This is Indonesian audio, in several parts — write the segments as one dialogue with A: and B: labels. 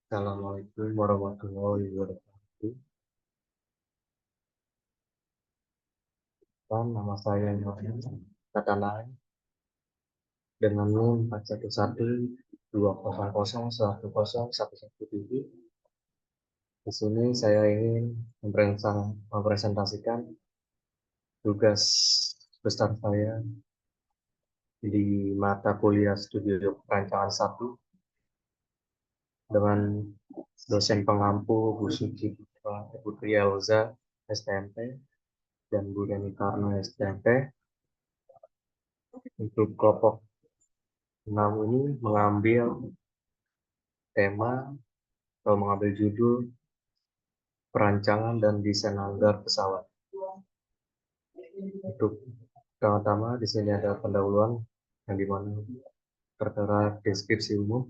A: Assalamualaikum warahmatullahi wabarakatuh. Dan nama saya Yohanes Tatanai dengan NIM 411-200-10117. Di sini saya ingin mempresentasikan tugas besar saya di mata kuliah studi perancangan 1 dengan dosen pengampu Bu Suci Putri Elza STMP dan Bu Deni Karno STMP. Untuk kelompok 6 ini mengambil tema atau mengambil judul perancangan dan desain hanggar pesawat. Untuk pertama-tama di sini ada pendahuluan yang dimana tertera deskripsi umum.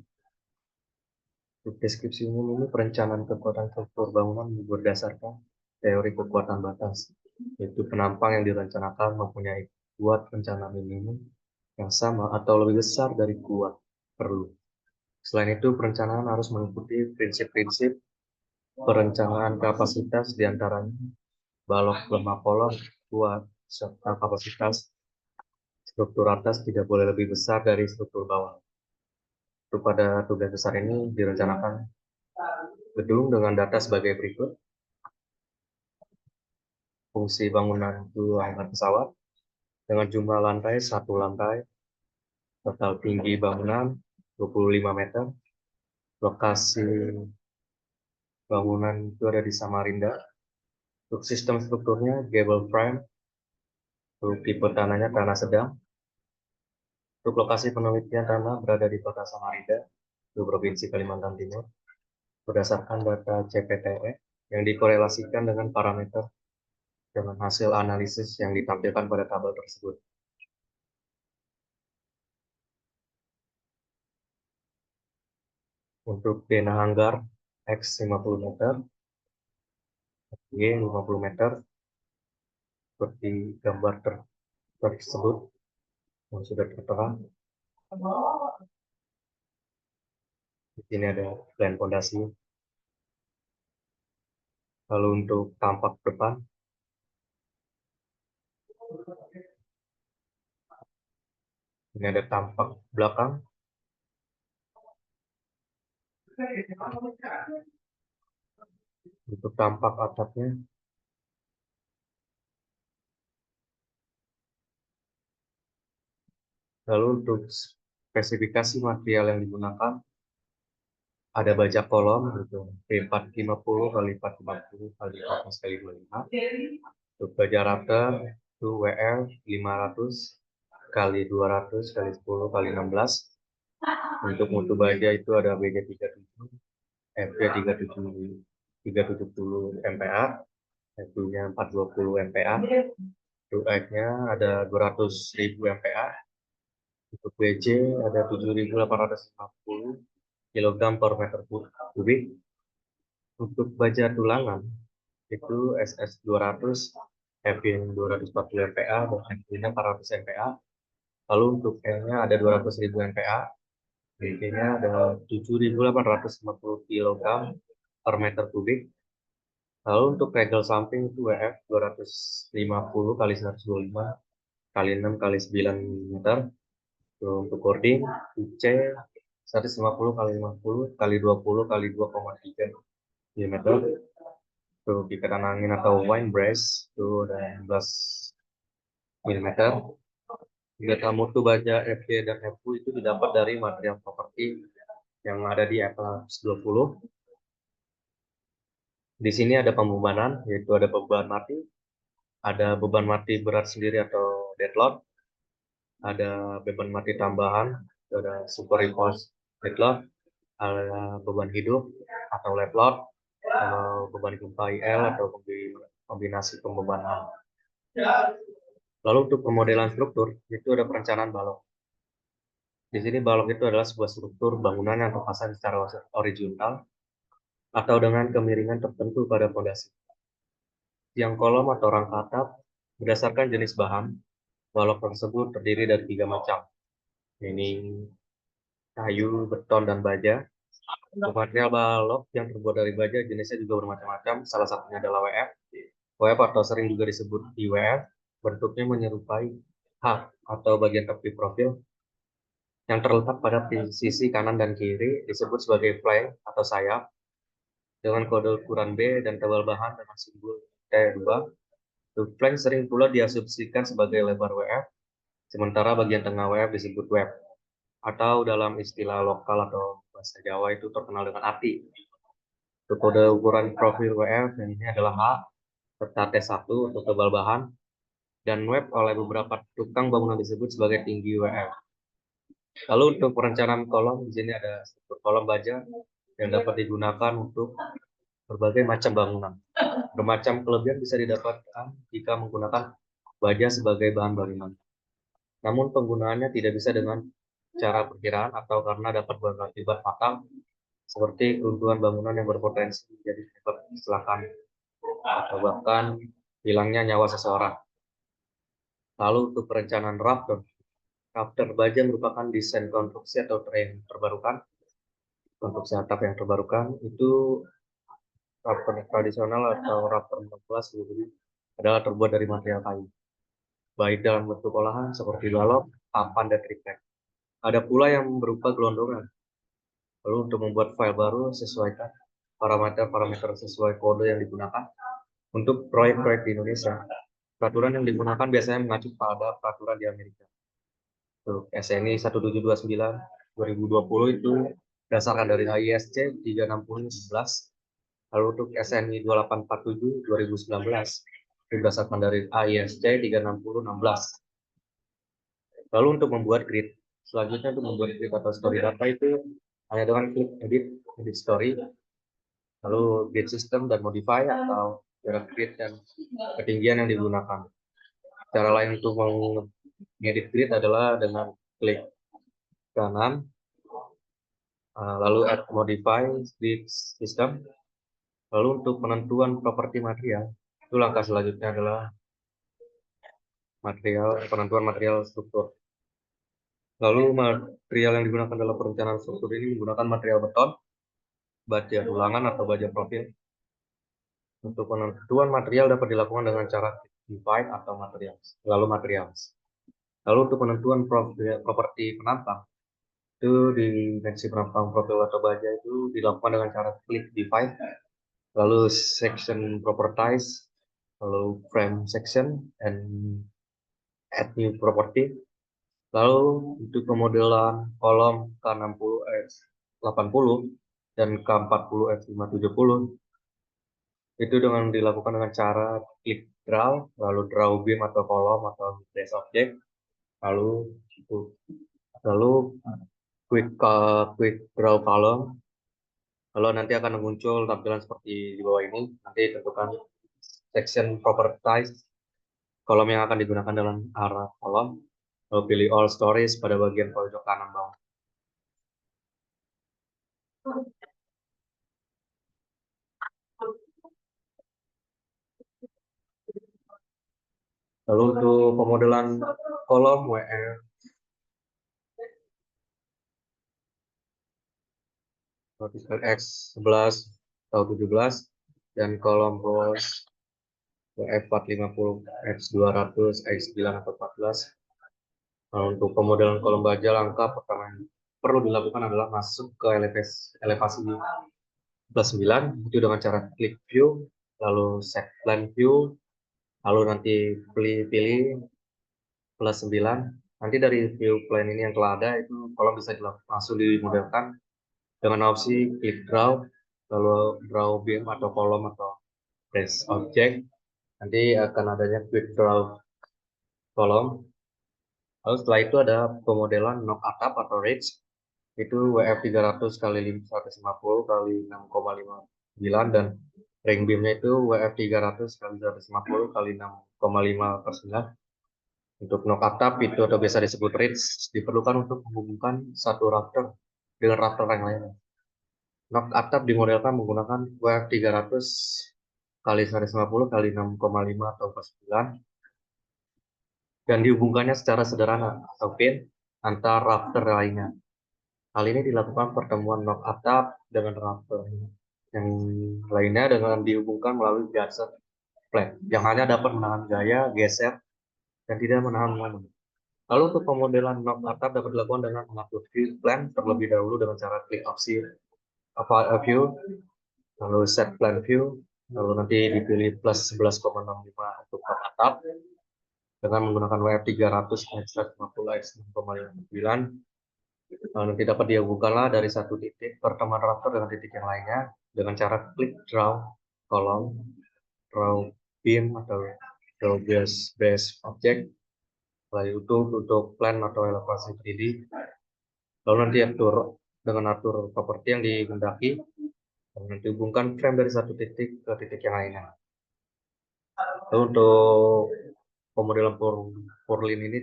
A: Untuk deskripsi umum ini perencanaan kekuatan struktur bangunan berdasarkan teori kekuatan batas, yaitu penampang yang direncanakan mempunyai kuat rencana minimum yang sama atau lebih besar dari kuat perlu. Selain itu, perencanaan harus mengikuti prinsip-prinsip perencanaan kapasitas diantaranya balok lemah kolom kuat serta kapasitas struktur atas tidak boleh lebih besar dari struktur bawah. Untuk pada tugas besar ini direncanakan gedung dengan data sebagai berikut. Fungsi bangunan itu hanggar pesawat dengan jumlah lantai 1 lantai, total tinggi bangunan 25 meter, lokasi bangunan itu ada di Samarinda. Untuk sistem strukturnya gable frame, untuk tipe tanahnya tanah sedang. Untuk lokasi penelitian tanah berada di Kota Samarinda, di Provinsi Kalimantan Timur, berdasarkan data CPTE yang dikorelasikan dengan parameter dengan hasil analisis yang ditampilkan pada tabel tersebut. Untuk denah hanggar X 50 meter, Y 50 meter, seperti gambar tersebut yang sudah tertera. Di sini ada plan fondasi. Lalu untuk tampak depan, ini ada tampak belakang. Untuk tampak atapnya, lalu untuk spesifikasi material yang digunakan, ada baja kolom gitu, P450 kali 450 kali 14 kali 25. Untuk baja rata itu WL 500 kali 200 kali 10 kali 16. Untuk mutu baja itu ada BG37, FG 370 MPa, FU-nya 420 MPa. Untuk X-nya ada 200.000 MPa. Untuk BJ ada 7.850 kg per meter kubik. Untuk baja tulangan itu SS 200, Fn 240 MPa dan Fn-nya 400 MPa. Lalu untuk L-nya ada 200.000 MPa, BG-nya ada 7.850 kg per meter kubik. Lalu untuk regel samping itu WF 250 kali 125 kali 6 kali 9 meter. Untuk boarding UC 150 kali 50 kali 20 kali 2,3 mm. Untuk ikatan angin atau wine brace itu ada 16 mm. Data mutu baja FG dan FU itu didapat dari material properti yang ada di Atlas 20. Di sini ada pembebanan, yaitu ada beban mati, ada beban mati berat sendiri atau dead load, ada beban mati tambahan, ada superimposed dead load, ada beban hidup atau lap load, atau beban gempa IL atau kombinasi pembebanan. Lalu untuk pemodelan struktur itu ada perencanaan balok. Di sini balok itu adalah sebuah struktur bangunan yang terpasang secara horizontal atau dengan kemiringan tertentu pada fondasi. Tiang kolom atau rangka atap berdasarkan jenis bahan, balok tersebut terdiri dari 3 macam. Ini kayu, beton, dan baja. Untuk material balok yang terbuat dari baja jenisnya juga bermacam-macam, salah satunya adalah WF. WF atau sering juga disebut IWF, bentuknya menyerupai H atau bagian tepi profil yang terletak pada sisi kanan dan kiri disebut sebagai flank atau sayap dengan kode ukuran B dan tebal bahan dengan simbol T2. Flank sering pula diasumsikan sebagai lebar WF, sementara bagian tengah WF disebut web, atau dalam istilah lokal atau bahasa Jawa itu terkenal dengan ATI. Untuk kode ukuran profil WF yang ini adalah H serta T1 untuk tebal bahan, dan web oleh beberapa tukang bangunan disebut sebagai tinggi WF. Lalu untuk perencanaan kolom, di sini ada struktur kolom baja yang dapat digunakan untuk berbagai macam bangunan. Bermacam kelebihan bisa didapatkan jika menggunakan baja sebagai bahan bangunan. Namun penggunaannya tidak bisa dengan cara perkiraan atau karena dapat berakibat fatal seperti keruntuhan bangunan yang berpotensi menjadi penyebab kecelakaan atau bahkan hilangnya nyawa seseorang. Lalu untuk perencanaan rafter, rafter baja merupakan desain konstruksi atau tren terbarukan. Konstruksi atap yang terbarukan itu rafter tradisional atau rafter 14 adalah terbuat dari material kayu, baik dalam bentuk olahan seperti balok, papan, dan triplek. Ada pula yang berupa gelondongan. Lalu untuk membuat file baru, sesuaikan parameter-parameter sesuai kode yang digunakan. Untuk proyek-proyek di Indonesia, peraturan yang digunakan biasanya mengacu pada peraturan di Amerika. Untuk SNI 1729 2020 itu berdasarkan dari AISC 36011. Lalu untuk SNI 2847 2019 itu berdasarkan dari AISC 36016. Lalu untuk membuat grid, selanjutnya untuk membuat grid atau story data itu hanya dengan klik edit story, lalu grid system dan modify atau jarak grid dan ketinggian yang digunakan. Cara lain untuk mengedit grid adalah dengan klik kanan, lalu add modify grid system. Lalu untuk penentuan properti material, itu langkah selanjutnya adalah penentuan material struktur. Lalu material yang digunakan dalam perencanaan struktur ini menggunakan material beton, baja tulangan atau baja profil. Untuk penentuan material dapat dilakukan dengan cara divide atau material. Lalu untuk penentuan properti penampang, itu dimensi penampang profil atau baja itu dilakukan dengan cara klik divide, lalu section properties, lalu frame section, and add new property. Lalu untuk pemodelan kolom K60X80 dan K40X570 itu dilakukan dengan cara klik draw, lalu draw beam atau kolom atau base object, lalu lalu quick draw column, lalu nanti akan muncul tampilan seperti di bawah ini. Nanti tentukan section properties kolom yang akan digunakan dalam arah kolom, lalu pilih all stories pada bagian pojok kanan bawah. Lalu untuk pemodelan kolom WR X11 atau 17 dan kolom bos WF450 X200 X9 atau 14. Nah, untuk pemodelan kolom baja, langkah pertama yang perlu dilakukan adalah masuk ke elevasi plus 9 itu dengan cara klik view, lalu set plan view, lalu nanti pilih plus 9. Nanti dari view plan ini yang telah ada itu kolom bisa langsung dimodelkan dengan opsi klik draw, lalu draw beam atau kolom atau press object. Nanti akan adanya quick draw kolom. Lalu setelah itu ada pemodelan knock atap atau ridge, itu WF 300 kali 150 kali 6,59 dan ring beamnya itu WF 300 kali 150 kali 6,5/9. Untuk knock atap itu atau biasa disebut ridge diperlukan untuk menghubungkan satu rafter dengan rafter yang lainnya. Knock atap dimodelkan menggunakan WF 300 kali 150 kali 6,5 atau 9 dan dihubungkannya secara sederhana atau pin antar rafter lainnya. Hal ini dilakukan pertemuan knock atap dengan rafter yang lainnya dengan dihubungkan melalui gasket flat yang hanya dapat menahan gaya, geser, dan tidak menahan momen. Lalu untuk pemodelan knock atap dapat dilakukan dengan mengatur view plan terlebih dahulu dengan cara klik opsi view, lalu set plan view, lalu nanti dipilih plus 11,65 untuk knock atap dengan menggunakan WF 300 x 150 x 6,59. Nanti dapat dihubungkanlah dari satu titik pertemuan rafter dengan titik yang lainnya dengan cara klik draw kolom, draw beam atau draw base object, lalu untuk plan atau elevasi 3D. Lalu nanti atur dengan atur properti yang dikehendaki dan nanti hubungkan frame dari satu titik ke titik yang lainnya. Lalu untuk pemodelan Purlin ini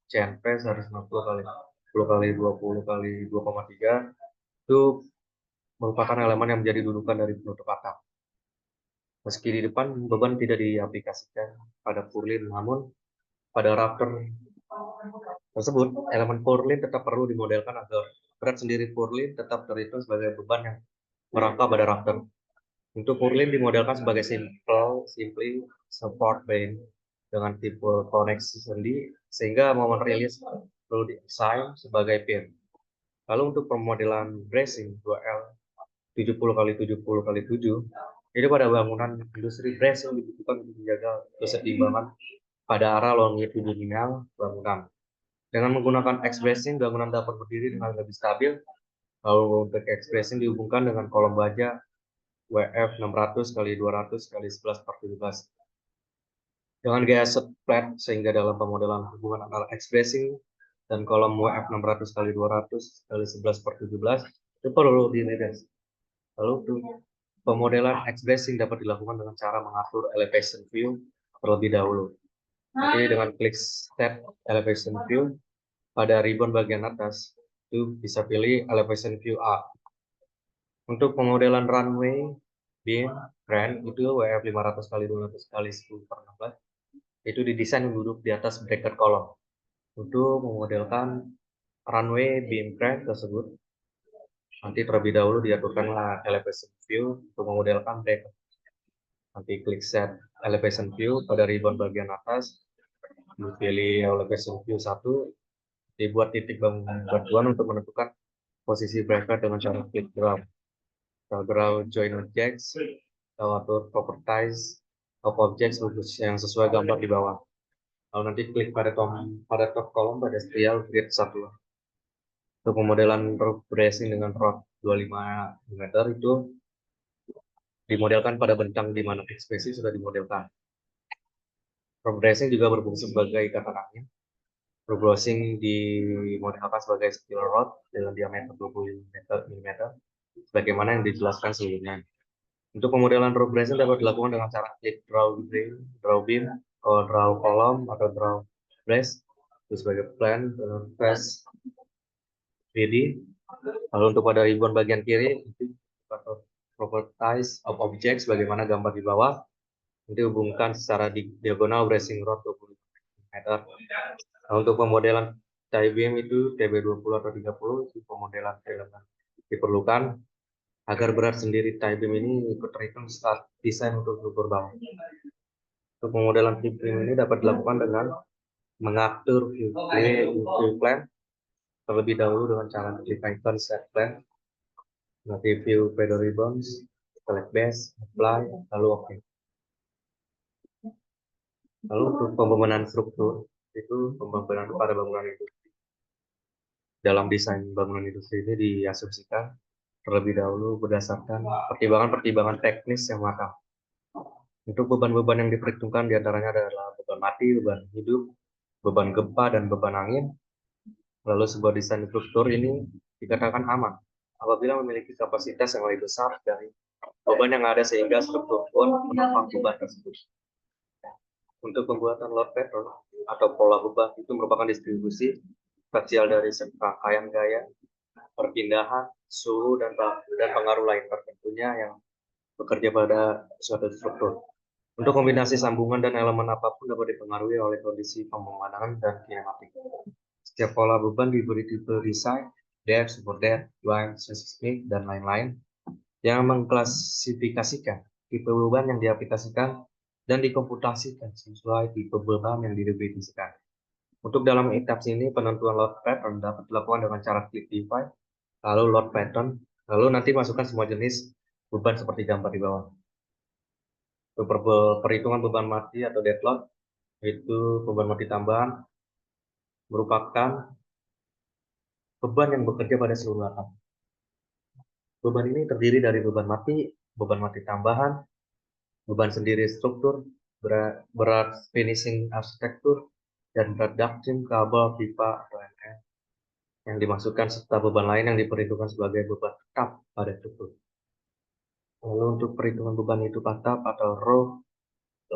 A: CNP 150 kali 10 kali 20 kali 2,3 itu merupakan elemen yang menjadi dudukan dari penutup atap. Meski di depan beban tidak diaplikasikan pada purlin, namun pada rafter tersebut elemen purlin tetap perlu dimodelkan agar berat sendiri purlin tetap terhitung sebagai beban yang merangkap pada rafter. Untuk purlin dimodelkan sebagai simply support beam dengan tipe koneksi sendi sehingga momen rilis perlu didesain sebagai pin. Lalu untuk pemodelan bracing 2L 70 kali 70 kali 7 ini pada bangunan industri bracing dibutuhkan untuk menjaga keseimbangan pada arah longitudinal bangunan. Dengan menggunakan X-bracing, bangunan dapat berdiri dengan lebih stabil. Lalu untuk X-bracing dihubungkan dengan kolom baja WF 600 kali 200 kali 11 per 17 dengan gaya set flat sehingga dalam pemodelan hubungan antara X-bracing dan kolom WF 600 kali 200 kali 11 per 17 itu perlu dilihat. Lalu pemodelan X-bracing dapat dilakukan dengan cara mengatur elevation view terlebih dahulu. Jadi dengan klik set elevation view pada ribbon bagian atas itu bisa pilih elevation view A. Untuk pemodelan runway beam crane itu WF 500 kali 200 kali 10 per 16 itu didesain duduk di atas bracket kolom. Untuk memodelkan runway beam crane tersebut nanti terlebih dahulu diaturkanlah elevation view untuk memodelkan bracket. Nanti klik set elevation view pada ribbon bagian atas, dipilih elevation view 1, dibuat titik bantuan untuk menentukan posisi bracket dengan cara klik draw. Draw join objects, atau atur properties of objects yang sesuai gambar di bawah. Lalu nanti klik pada top kolom pada serial grid 1. Untuk pemodelan roof bracing dengan rod 25 mm itu dimodelkan pada bentang di mana ekspresi sudah dimodelkan. Roof bracing juga berfungsi sebagai ikatan angin. Roof bracing dimodelkan sebagai steel rod dengan diameter 20 mm, sebagaimana yang dijelaskan sebelumnya. Untuk pemodelan roof bracing dapat dilakukan dengan cara klik draw beam, atau draw column, atau draw brace, itu sebagai plan dengan face 3D. Lalu untuk pada ribbon bagian kiri itu properties of objects sebagaimana gambar di bawah. Nanti hubungkan secara diagonal bracing rod 20 meter. Nah, untuk pemodelan tie beam itu TB20 atau 30 itu pemodelan elemen diperlukan agar berat sendiri tie beam ini ikut terhitung saat desain untuk struktur bangun. Untuk pemodelan tie beam ini dapat dilakukan dengan mengatur view plan terlebih dahulu dengan cara klik icon set plan, nanti view pedal ribbons, select base, apply, lalu oke. Lalu untuk pembangunan struktur itu pembangunan pada bangunan itu dalam desain bangunan industri ini diasumsikan terlebih dahulu berdasarkan pertimbangan-pertimbangan teknis yang matang. Untuk beban-beban yang diperhitungkan diantaranya adalah beban mati, beban hidup, beban gempa, dan beban angin. Lalu sebuah desain struktur ini dikatakan aman apabila memiliki kapasitas yang lebih besar dari beban yang ada sehingga struktur pun menopang beban tersebut. Untuk pembuatan load pattern atau pola beban itu merupakan distribusi spasial dari serangkaian gaya, perpindahan, suhu, dan pengaruh lain tertentunya yang bekerja pada suatu struktur. Untuk kombinasi sambungan dan elemen apapun dapat dipengaruhi oleh kondisi pemandangan dan kinematik. Setiap pola beban diberi tipe desain depth, support depth, line, seismic, dan lain-lain, yang mengklasifikasikan tipe beban yang diaplikasikan dan dikomputasikan sesuai tipe beban yang didefinisikan. Untuk dalam etap ini, penentuan load pattern dapat dilakukan dengan cara klik define, lalu load pattern, lalu nanti masukkan semua jenis beban seperti gambar di bawah. Untuk perhitungan beban mati atau dead load, itu beban mati tambahan merupakan beban yang bekerja pada seluruh atap. Beban ini terdiri dari beban mati tambahan, beban sendiri struktur, berat finishing arsitektur, dan berat ducting, kabel, pipa, atau NN yang dimasukkan serta beban lain yang diperhitungkan sebagai beban tetap pada struktur. Lalu untuk perhitungan beban hidup atap atau raw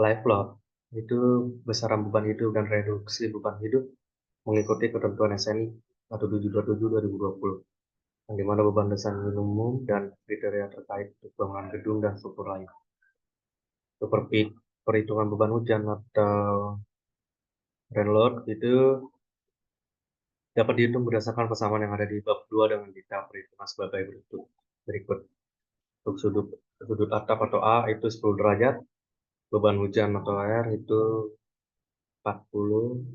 A: life load, itu besaran beban hidup dan reduksi beban hidup mengikuti ketentuan SNI 1727/2020, yang dimana beban dasar minimum dan kriteria terkait untuk bangunan gedung dan struktur lain. Untuk perhitungan beban hujan atau rain load itu dapat dihitung berdasarkan persamaan yang ada di bab 2 dengan detail perhitungan sebagai berikut. Untuk sudut atap atau A itu 10 derajat, beban hujan atau air itu 40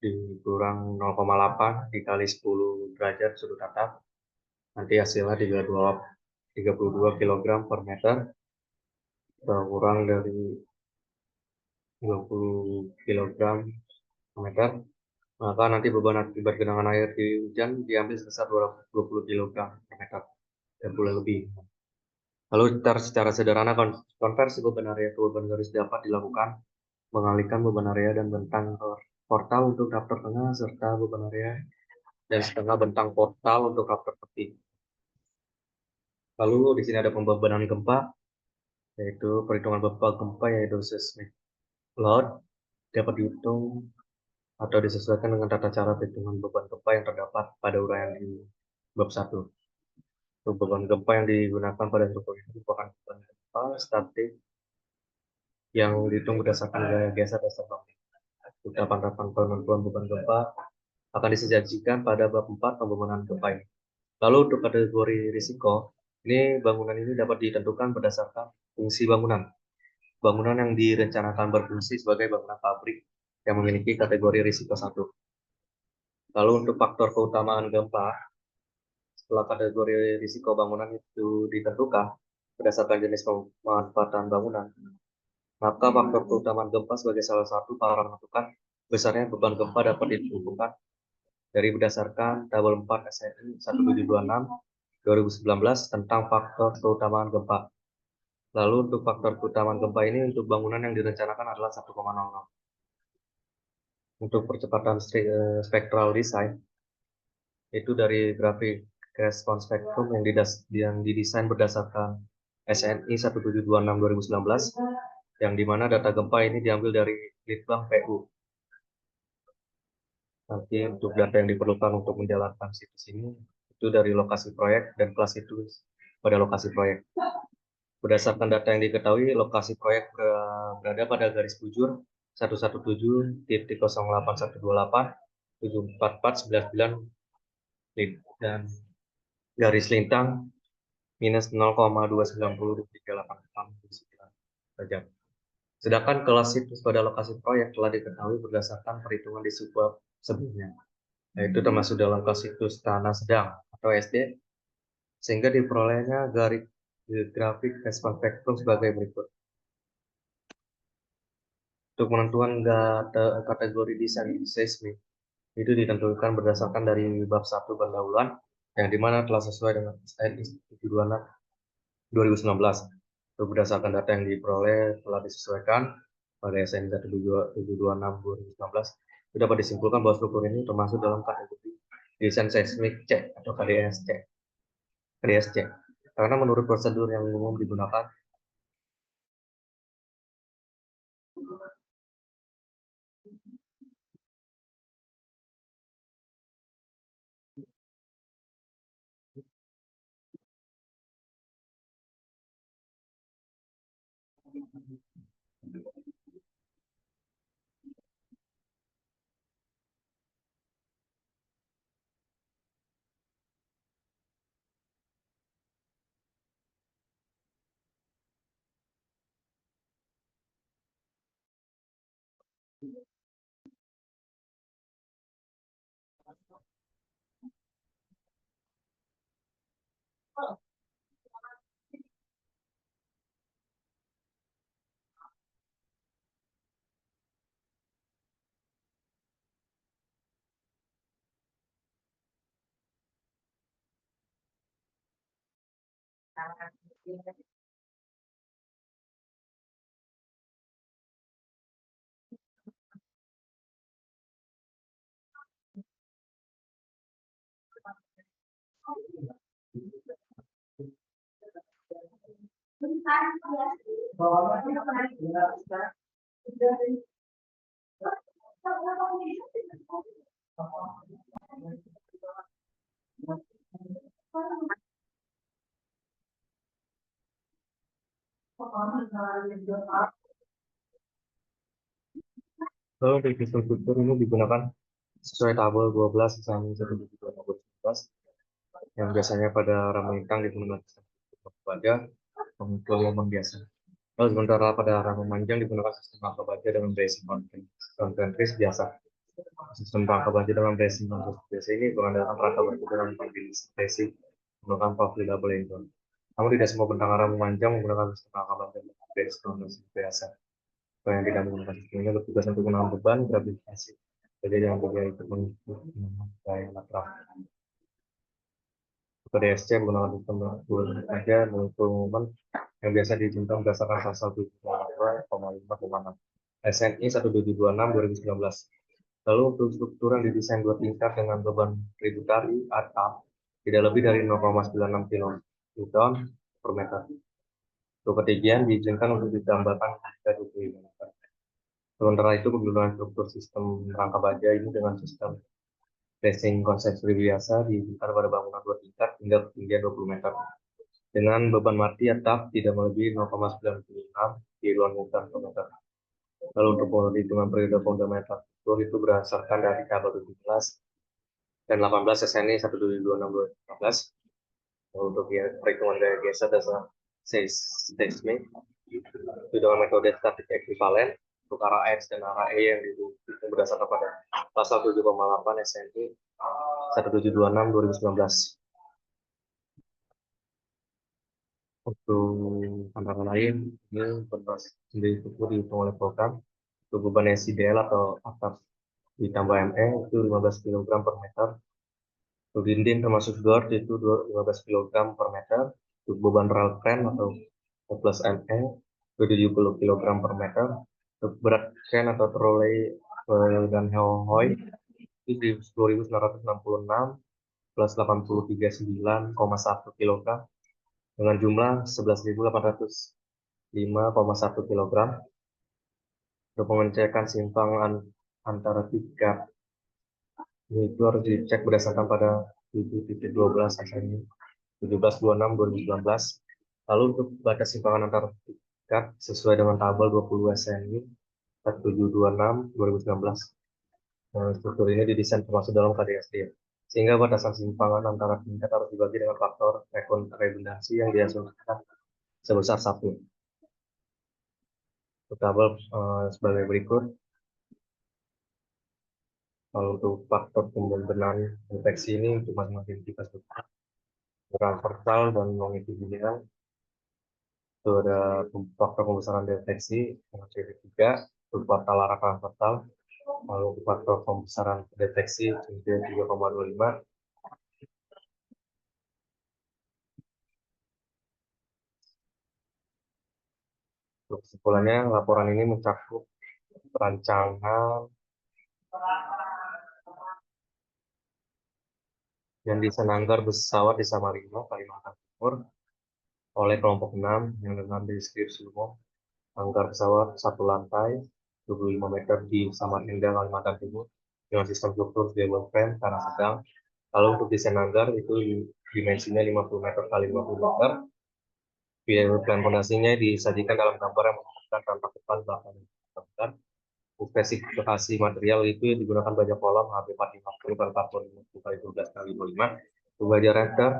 A: dikurang 0,8 dikali 10 derajat sudut atap. Nanti hasilnya 32 kg per meter, kurang dari 20 kg per meter. Maka nanti beban akibat genangan air di hujan diambil sebesar 220 kg per meter dan boleh lebih. Lalu secara sederhana konversi beban area ke beban garis dapat dilakukan mengalihkan beban area dan bentang portal untuk daftar tengah serta beban area dan setengah bentang portal untuk daftar tepi. Lalu di sini ada pembebanan gempa, yaitu perhitungan beban gempa yaitu seismic load dapat dihitung atau disesuaikan dengan tata cara perhitungan beban gempa yang terdapat pada uraian di bab 1. Untuk beban gempa yang digunakan pada struktur ini merupakan beban gempa statik yang dihitung berdasarkan gaya geser dasar bangunan. Utapan penentuan beban gempa akan disajikan pada bab 4 pembebanan gempa ini. Lalu untuk kategori risiko, ini bangunan ini dapat ditentukan berdasarkan fungsi bangunan. Bangunan yang direncanakan berfungsi sebagai bangunan pabrik yang memiliki kategori risiko 1. Lalu untuk faktor keutamaan gempa, setelah kategori risiko bangunan itu ditentukan berdasarkan jenis pemanfaatan bangunan, maka faktor keutamaan gempa sebagai salah satu para menentukan besarnya beban gempa dapat ditentukan dari berdasarkan tabel 4 SNI 1726 2019 tentang faktor keutamaan gempa. Lalu untuk faktor keutamaan gempa ini untuk bangunan yang direncanakan adalah 1,00. Untuk percepatan spectral design itu dari grafik respons spektrum yang didesain berdasarkan SNI 1726 2019 yang dimana data gempa ini diambil dari Litbang PU. Nanti untuk data yang diperlukan untuk menjalankan situs ini itu dari lokasi proyek dan kelas itu pada lokasi proyek. Berdasarkan data yang diketahui, lokasi proyek berada pada garis bujur 117.08128.74499 dan garis lintang minus 0,290.386 derajat. Sedangkan kelas situs pada lokasi proyek telah diketahui berdasarkan perhitungan di subbab sebelumnya, yaitu termasuk dalam kelas situs tanah sedang atau SD, sehingga diperolehnya garis grafik respons spektrum sebagai berikut. Untuk menentukan kategori desain seismik itu ditentukan berdasarkan dari bab 1 pendahuluan yang dimana telah sesuai dengan SNI 726 2019. Untuk berdasarkan data yang diperoleh telah disesuaikan pada SNI 1726 2019, itu dapat disimpulkan bahwa struktur ini termasuk dalam kategori desain seismik C atau KDSC. Karena menurut prosedur yang umum digunakan, Lalu untuk sistem struktur ini digunakan sesuai tabel 12 misalnya 172 yang biasanya pada rama intang digunakan sistem struktur baja pemukul momen biasa. Lalu sementara pada rama panjang digunakan sistem rangka baja dengan bracing concentris biasa. Sistem rangka baja dengan bracing concentris biasa ini mengandalkan rangka baja dengan bracing menggunakan profil double angle. Namun tidak semua bentang rama panjang menggunakan sistem rangka baja dengan bracing concentris biasa. Yang tidak menggunakan sistem ini bertugas untuk menahan beban gravitasi. Jadi yang bagian itu menggunakan lateral. DSC menggunakan sistem aja mengukur momen yang biasa dihitung berdasarkan pasal 7,5,6 SNI 1726 2019. Lalu untuk struktur yang didesain dua tingkat dengan beban tributari atap tidak lebih dari 0,96 kN per meter. Untuk ketinggian diizinkan untuk ditambahkan hingga 25 meter. Sementara itu penggunaan struktur sistem rangka baja ini dengan sistem bracing konsentrasi biasa diizinkan pada bangunan dua tingkat hingga ketinggian 20 meter. Dengan beban mati atap tidak melebihi 0,96 kN per meter. Lalu untuk perhitungan periode fundamental struktur itu berdasarkan dari tabel 17 dan 18 SNI 1726215. Lalu untuk perhitungan daya geser dasar seismik itu dengan metode statik ekivalen untuk arah X dan arah E yang dihitung berdasarkan pada pasal 7,8 SNI 1726 2019. Untuk antara lain, ini beras sendiri itu dihitung oleh program. Untuk beban SIBL atau atap ditambah ME itu 15 kg per meter. Untuk dinding termasuk door itu 15 kg per meter. Untuk beban rail crane atau plus ME itu 70 kg per meter. Untuk berat crane atau trolei dan hoi itu di 10.966 plus 83,9,1 kg dengan jumlah 11.805,1 kg. Untuk pengecekan simpangan antara tiga itu harus dicek berdasarkan pada 7.12 SNI 1726 2019. Lalu untuk batas simpangan antara tiga sesuai dengan tabel 20 SNI 1726 2019. Struktur ini didesain termasuk dalam KDSD. Sehingga batasan simpangan antara tingkat harus dibagi dengan faktor redundansi yang diasumsikan sebesar 1. Untuk tabel sebagai berikut. Kalau untuk faktor pembenahan deteksi ini untuk masing-masing tipe struktur, transversal dan longitudinal, itu ada faktor pembesaran deteksi yang CD3 untuk kuartal arah transversal, lalu untuk faktor pembesaran deteksi CD 3,25. Untuk kesimpulannya, laporan ini mencakup perancangan dan desain hanggar pesawat di Samarinda, Kalimantan Timur oleh kelompok 6 yang dengan deskripsi umum hanggar pesawat satu lantai 25 meter di Samarinda, Kalimantan Timur dengan sistem struktur double frame tanah sedang. Lalu untuk desain hanggar itu dimensinya 50 meter kali 50 meter. Plan fondasinya disajikan dalam gambar yang menunjukkan tampak depan belakang. Spesifikasi material itu digunakan baja kolom HB 450 kali 40 kali 12 kali 25. Untuk baja rafter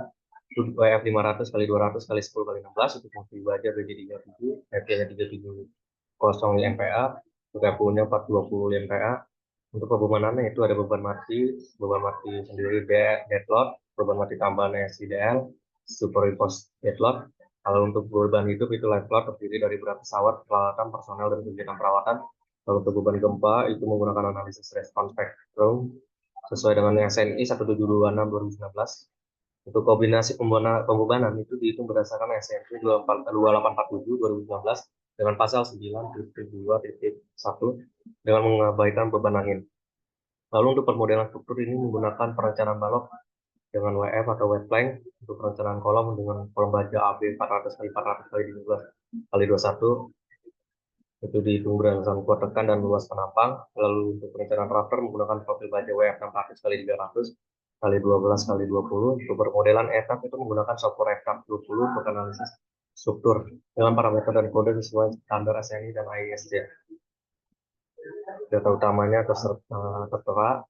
A: WF 500 kali 200 kali 10 kali 16 untuk fungsi baja BJ 37 FT 370 MPa Untuk FU-nya 420 MPa. Untuk pembebanannya itu ada beban mati sendiri deadload, beban mati tambahan SIDL, superimposed deadload. Kalau untuk beban hidup itu live load terdiri dari berat pesawat, peralatan, personel, dan kegiatan perawatan. Kalau untuk beban gempa itu menggunakan analisis response spectrum sesuai dengan SNI 1726 2019. Untuk kombinasi pembebanan itu dihitung berdasarkan SNI 2847 2019 dengan pasal 9.2.1 dengan mengabaikan beban angin. Lalu untuk permodelan struktur ini menggunakan perencanaan balok dengan WF atau wet plank, untuk perencanaan kolom dengan kolom baja AB 400 kali 400 kali 12 kali 21 itu dihitung berdasarkan kuat tekan dan luas penampang. Lalu untuk perencanaan rafter menggunakan profil baja WF 600 kali 300 kali 12 kali 20. Untuk permodelan etap itu menggunakan software etap 20 untuk analisis struktur dengan parameter dan kode sesuai standar SNI dan ISJ. Data utamanya tertera.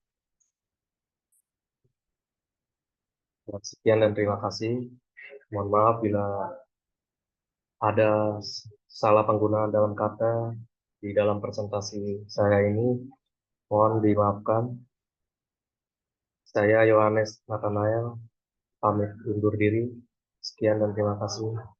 A: Sekian dan terima kasih. Mohon maaf bila ada salah penggunaan dalam kata di dalam presentasi saya ini. Mohon dimaafkan. Saya Yohanes Nathanael pamit undur diri. Sekian dan terima kasih.